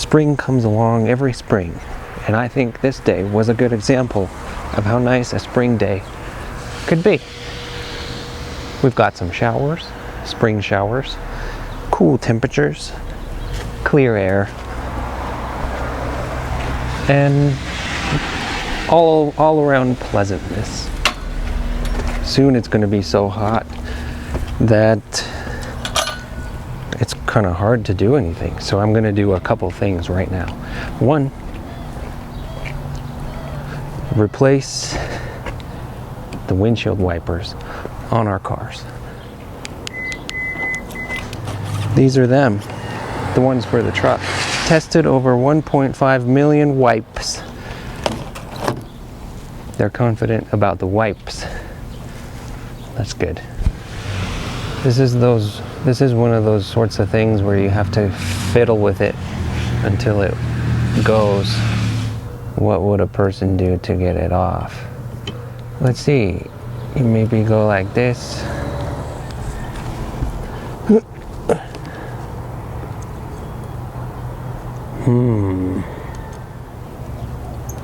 Spring comes along every spring, and I think this day was a good example of how nice a spring day could be. We've got some showers, spring showers, cool temperatures, clear air, and all around pleasantness. Soon it's going to be so hot that it's kind of hard to do anything. So I'm going to do a couple things right now. One, replace the windshield wipers on our cars. These are them, the ones for the truck. Tested over 1.5 million wipes. They're confident about the wipes. That's good. This is one of those sorts of things where you have to fiddle with it until it goes. What would a person do to get it off? Let's see. You maybe go like this.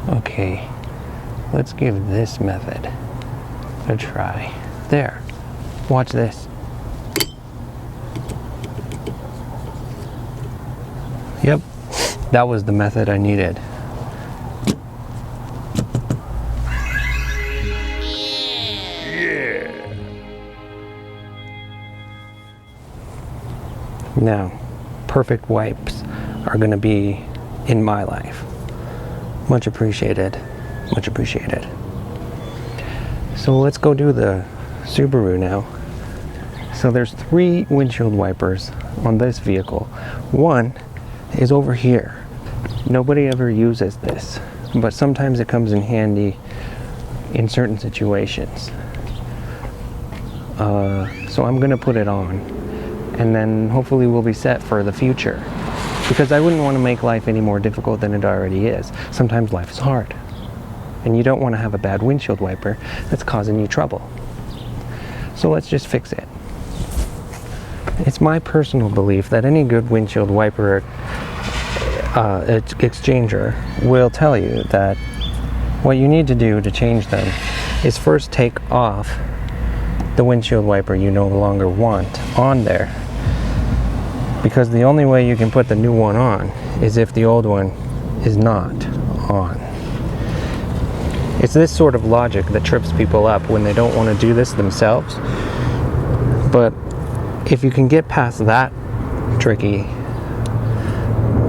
Okay. Let's give this method a try. There. Watch this. Yep. That was the method I needed. Now, perfect wipes are going to be in my life. Much appreciated. Much appreciated. So let's go do the Subaru now. So there's 3 windshield wipers on this vehicle. One is over here. Nobody ever uses this, but sometimes it comes in handy in certain situations. So I'm going to put it on, and then hopefully we'll be set for the future, because I wouldn't want to make life any more difficult than it already is. Sometimes life is hard, and you don't want to have a bad windshield wiper that's causing you trouble. So let's just fix it. It's my personal belief that any good windshield wiper exchanger will tell you that what you need to do to change them is first take off the windshield wiper you no longer want on there, because the only way you can put the new one on is if the old one is not on. It's this sort of logic that trips people up when they don't want to do this themselves. But if you can get past that tricky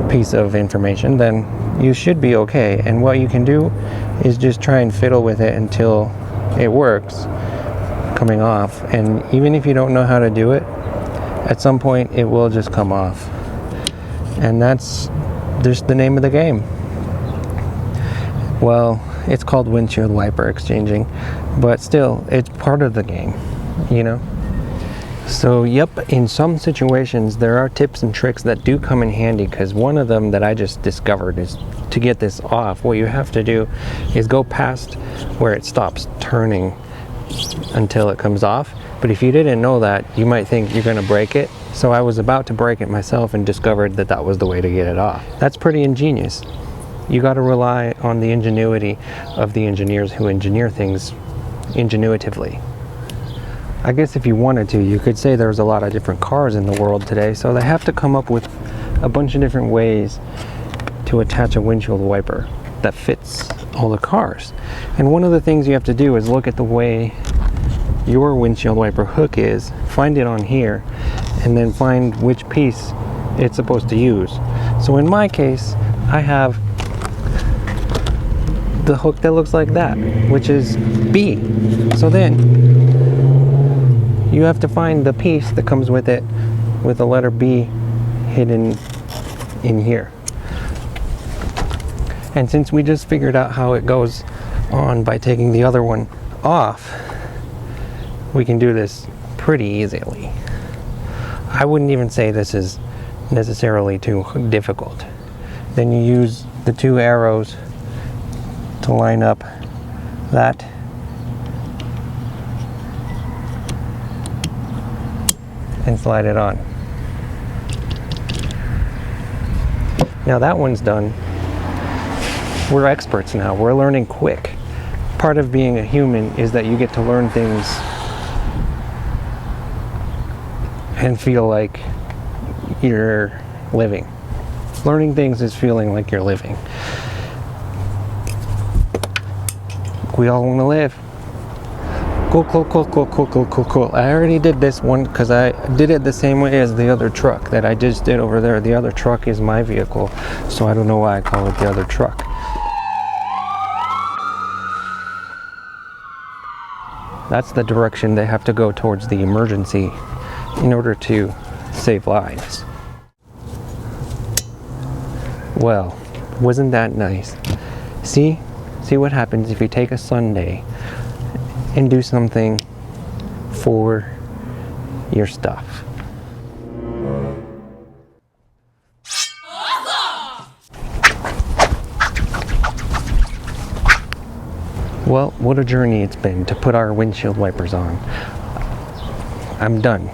piece of information, then you should be okay. And what you can do is just try and fiddle with it until it works coming off. And even if you don't know how to do it, at some point it will just come off. And that's just the name of the game. Well, it's called windshield wiper exchanging, but still, it's part of the game, you know? So, yep, in some situations, there are tips and tricks that do come in handy, because one of them that I just discovered is to get this off, what you have to do is go past where it stops turning until it comes off. But if you didn't know that, you might think you're going to break it. So I was about to break it myself and discovered that that was the way to get it off. That's pretty ingenious. You got to rely on the ingenuity of the engineers who engineer things ingenuitively. I guess if you wanted to, you could say there's a lot of different cars in the world today, so they have to come up with a bunch of different ways to attach a windshield wiper that fits all the cars. And one of the things you have to do is look at the way your windshield wiper hook is, find it on here, and then find which piece it's supposed to use. So in my case, I have the hook that looks like that, which is B. So then you have to find the piece that comes with it with the letter B hidden in here. And since we just figured out how it goes on by taking the other one off, we can do this pretty easily. I wouldn't even say this is necessarily too difficult. Then you use the 2 arrows to line up that and slide it on. Now that one's done. We're experts now. We're learning quick. Part of being a human is that you get to learn things and feel like you're living. Learning things is feeling like you're living. We all want to live. Cool, cool, cool, cool, cool, cool, cool, cool. I already did this one because I did it the same way as the other truck that I just did over there. The other truck is my vehicle, so I don't know why I call it the other truck. That's the direction they have to go towards the emergency in order to save lives. Well, wasn't that nice? See what happens if you take a Sunday and do something for your stuff. Well, what a journey it's been to put our windshield wipers on. I'm done.